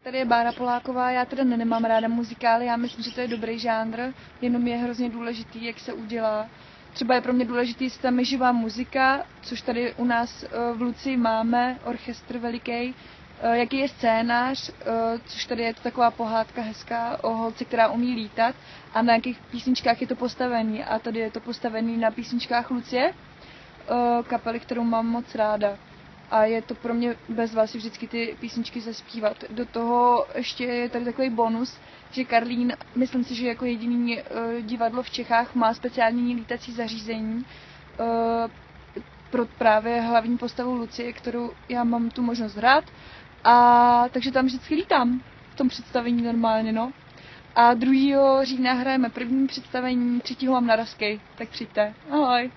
Tady je Bára Poláková, já teda nemám ráda muzikály, já myslím, že to je dobrý žánr, jenom je hrozně důležitý, jak se udělá. Třeba je pro mě důležitý, jestli tam je živá muzika, což tady u nás v Lucii máme, orchestr veliký, jaký je scénář, což tady je to taková pohádka hezká o holce, která umí lítat a na jakých písničkách je to postavený. A tady je to postavený na písničkách Lucie, kapely, kterou mám moc ráda. A je to pro mě bezva si vždycky ty písničky zaspívat. Do toho ještě je tady takový bonus, že Karlín, myslím si, že jako jediný divadlo v Čechách má speciální lítací zařízení pro právě hlavní postavu Lucie, kterou já mám tu možnost hrát. A takže tam vždycky lítám v tom představení normálně, no. A 2. října hrajeme první představení, 3. mám narazky, tak přijďte. Ahoj.